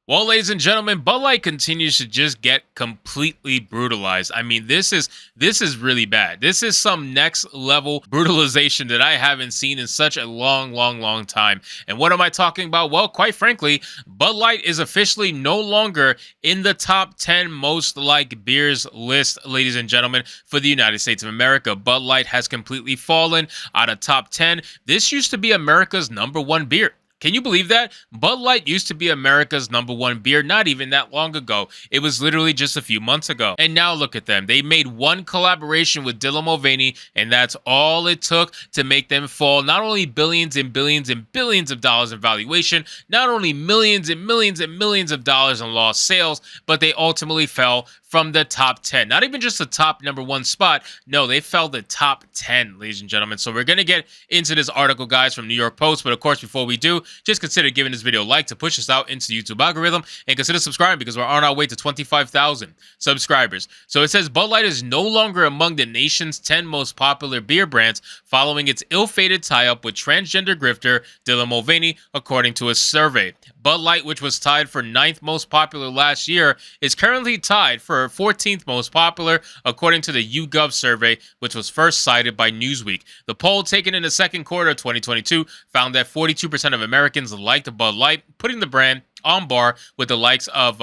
Well, ladies and gentlemen, Bud Light continues to just get completely brutalized. I mean, this is really bad. This is some next level brutalization that I haven't seen in such a long time. And what am I talking about? Well, quite frankly, Bud Light is officially no longer in the top 10 most liked beers list, ladies and gentlemen, for the United States of America. Bud Light has completely fallen out of top 10. This used to be America's #1 beer. Can you believe that? Bud Light used to be America's #1 beer not even that long ago. It was literally just a few months ago. And now look at them. They made one collaboration with Dylan Mulvaney, and that's all it took to make them fall not only billions and billions and billions of dollars in valuation, not only millions and millions and millions of dollars in lost sales, but they ultimately fell from the top 10. Not even just the top #1 spot. No, they fell the top 10, ladies and gentlemen. So we're going to get into this article, guys, from New York Post. But of course, before we do, just consider giving this video a like to push us out into the YouTube algorithm, and consider subscribing because we're on our way to 25,000 subscribers. So it says Bud Light is no longer among the nation's 10 most popular beer brands following its ill-fated tie-up with transgender grifter Dylan Mulvaney, according to a survey. Bud Light, which was tied for 9th most popular last year, is currently tied for 14th most popular, according to the YouGov survey, which was first cited by Newsweek. The poll taken in the second quarter of 2022 found that 42% of Americans liked Bud Light, putting the brand on par with the likes of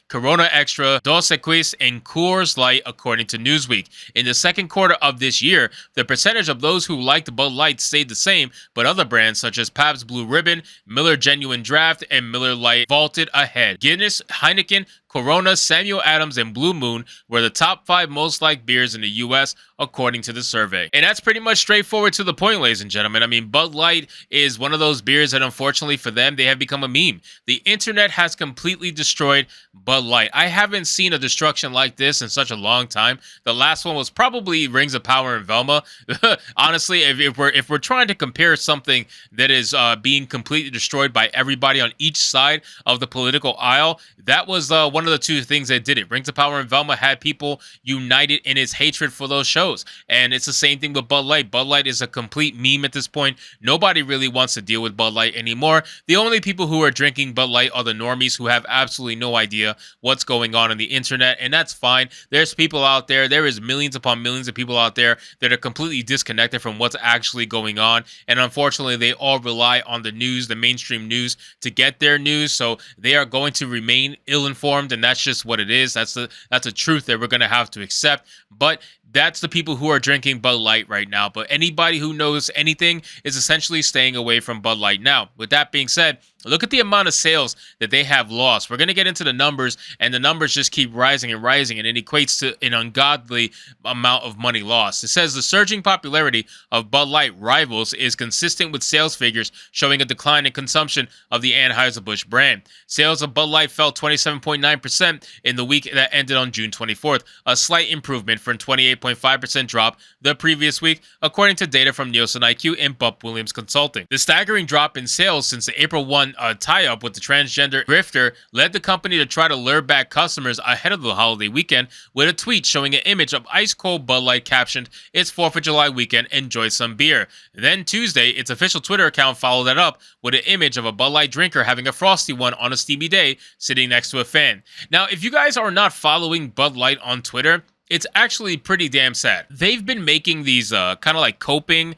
Corona Extra, Dos Equis, and Coors Light, according to Newsweek. In the second quarter of this year, the percentage of those who liked Bud Light stayed the same, but other brands such as Pabst Blue Ribbon, Miller Genuine Draft, and Miller Lite vaulted ahead. Guinness, Heineken, Corona, Samuel Adams, and Blue Moon were the top 5 most liked beers in the U.S., according to the survey. And that's pretty much straightforward to the point, ladies and gentlemen. I mean, Bud Light is one of those beers that, unfortunately for them, they have become a meme. The internet has completely destroyed Bud Light. I haven't seen a destruction like this in such a long time. The last one was probably Rings of Power in Velma. Honestly, if we're trying to compare something that is being completely destroyed by everybody on each side of the political aisle, that was one of the two things that did it. Rings of Power in Velma had people united in its hatred for those shows. And it's the same thing with Bud Light. Bud Light is a complete meme at this point. Nobody really wants to deal with Bud Light anymore. The only people who are drinking Bud Light are the normies who have absolutely no idea what's going on the internet, and that's fine. There's people out there, there is millions upon millions of people out there that are completely disconnected from what's actually going on, and unfortunately they all rely on the news, the mainstream news, to get their news, so they are going to remain ill-informed, and that's just what it is. That's a truth that we're going to have to accept. But that's the people who are drinking Bud Light right now. But anybody who knows anything is essentially staying away from Bud Light now. With that being said, look at the amount of sales that they have lost. We're going to get into the numbers, and the numbers just keep rising and rising, and it equates to an ungodly amount of money lost. It says the surging popularity of Bud Light rivals is consistent with sales figures showing a decline in consumption of the Anheuser-Busch brand. Sales of Bud Light fell 27.9% in the week that ended on June 24th, a slight improvement from 28.5% drop the previous week, according to data from Nielsen IQ and Bupp Williams Consulting. The staggering drop in sales since the April 1 tie-up with the transgender grifter led the company to try to lure back customers ahead of the holiday weekend with a tweet showing an image of ice-cold Bud Light captioned, "It's 4th of July weekend, enjoy some beer." Then Tuesday, its official Twitter account followed that up with an image of a Bud Light drinker having a frosty one on a steamy day sitting next to a fan. Now, if you guys are not following Bud Light on Twitter, it's actually pretty damn sad. They've been making these kind of like coping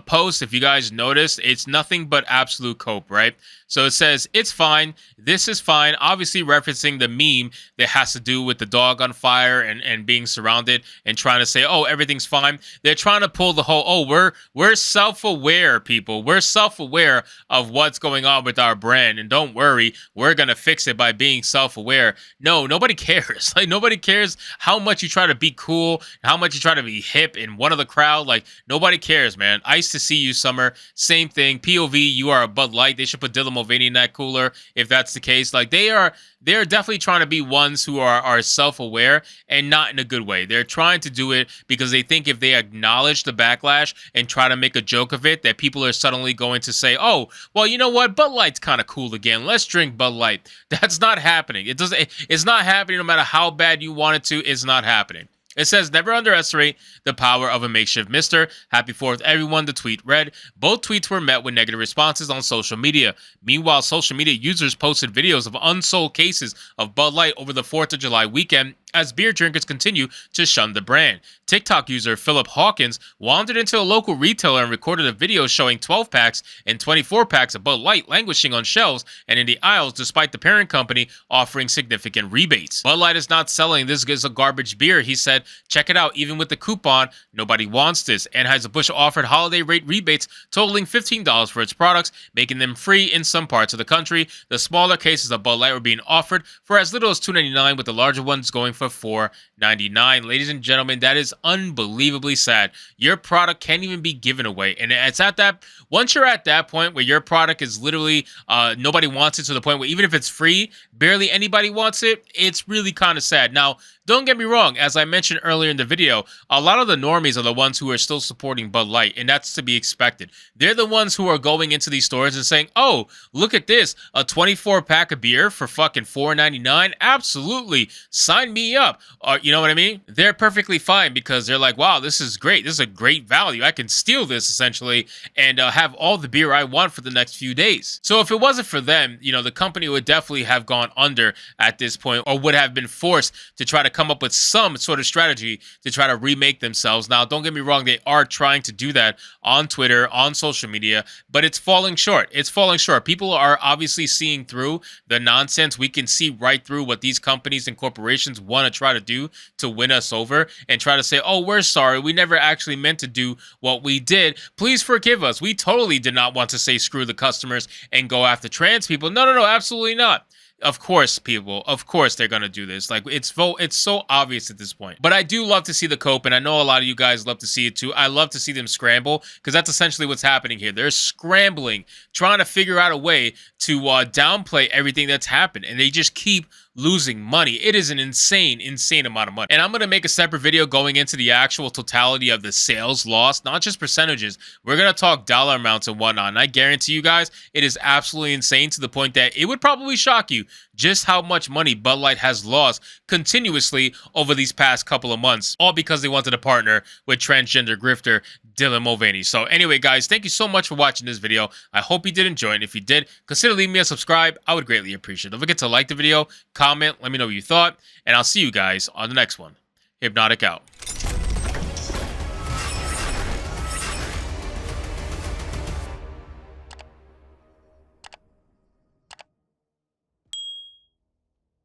posts. If you guys noticed, it's nothing but absolute cope, right? So it says, "It's fine. This is fine." Obviously referencing the meme that has to do with the dog on fire and being surrounded and trying to say, oh, everything's fine. They're trying to pull the whole, oh, we're self-aware, people. We're self-aware of what's going on with our brand. And don't worry, we're going to fix it by being self-aware. No, nobody cares. Like, nobody cares how much you try to be cool, how much you try to be hip and one of the crowd. Like, nobody cares, man. Ice to see you, Summer. Same thing. POV, you are a Bud Light. They should put Dylan Mulvaney in that cooler if that's the case. Like, they're definitely trying to be ones who are self-aware, and not in a good way. They're trying to do it because they think if they acknowledge the backlash and try to make a joke of it, that people are suddenly going to say, oh, well, you know what? Bud Light's kind of cool again. Let's drink Bud Light. That's not happening. It's not happening no matter how bad you want it to. It's not happening. It says, never underestimate the power of a makeshift mister. Happy 4th, everyone, the tweet read. Both tweets were met with negative responses on social media. Meanwhile, social media users posted videos of unsold cases of Bud Light over the 4th of July weekend as beer drinkers continue to shun the brand. TikTok user Philip Hawkins wandered into a local retailer and recorded a video showing 12 packs and 24 packs of Bud Light languishing on shelves and in the aisles despite the parent company offering significant rebates. Bud Light is not selling this is a garbage beer, he said. Check it out, even with the coupon, nobody wants this. Anheuser-Busch offered holiday rate rebates totaling $15 for its products, making them free in some parts of the country. The smaller cases of Bud Light were being offered for as little as $2.99, with the larger ones going for $4.99. Ladies and gentlemen, that is unbelievably sad. Your product can't even be given away. And it's at that, once you're at that point where your product is literally, nobody wants it, to the point where even if it's free, barely anybody wants it, it's really kind of sad. Now, don't get me wrong, as I mentioned earlier in the video, a lot of the normies are the ones who are still supporting Bud Light, and that's to be expected. They're the ones who are going into these stores and saying, oh, look at this, a 24-pack of beer for fucking $4.99? Absolutely, sign me up. You know what I mean? They're perfectly fine because they're like, wow, this is great. This is a great value. I can steal this, essentially, and have all the beer I want for the next few days. So if it wasn't for them, you know, the company would definitely have gone under at this point, or would have been forced to try to come up with some sort of strategy to try to remake themselves. Now, don't get me wrong, they are trying to do that on Twitter, on social media, but it's falling short. It's falling short. People are obviously seeing through the nonsense. We can see right through what these companies and corporations want to try to do to win us over and try to say, oh, we're sorry, we never actually meant to do what we did. Please forgive us. We totally did not want to say screw the customers and go after trans people. No, no, no, absolutely not. Of course, people. Of course, they're gonna do this. Like, it's so obvious at this point. But I do love to see the cope, and I know a lot of you guys love to see it too. I love to see them scramble, because that's essentially what's happening here. They're scrambling, trying to figure out a way to downplay everything that's happened, and they just keep losing money. It is an insane amount of money. And I'm going to make a separate video going into the actual totality of the sales loss, not just percentages. We're going to talk dollar amounts and whatnot. And I guarantee you guys, it is absolutely insane, to the point that it would probably shock you just how much money Bud Light has lost continuously over these past couple of months, all because they wanted to partner with transgender grifter Dylan Mulvaney. So anyway, guys, thank you so much for watching this video. I hope you did enjoy it. And if you did, consider leaving me a subscribe. I would greatly appreciate it. Don't forget to like the video, comment, let me know what you thought, and I'll see you guys on the next one. Hypnotic out.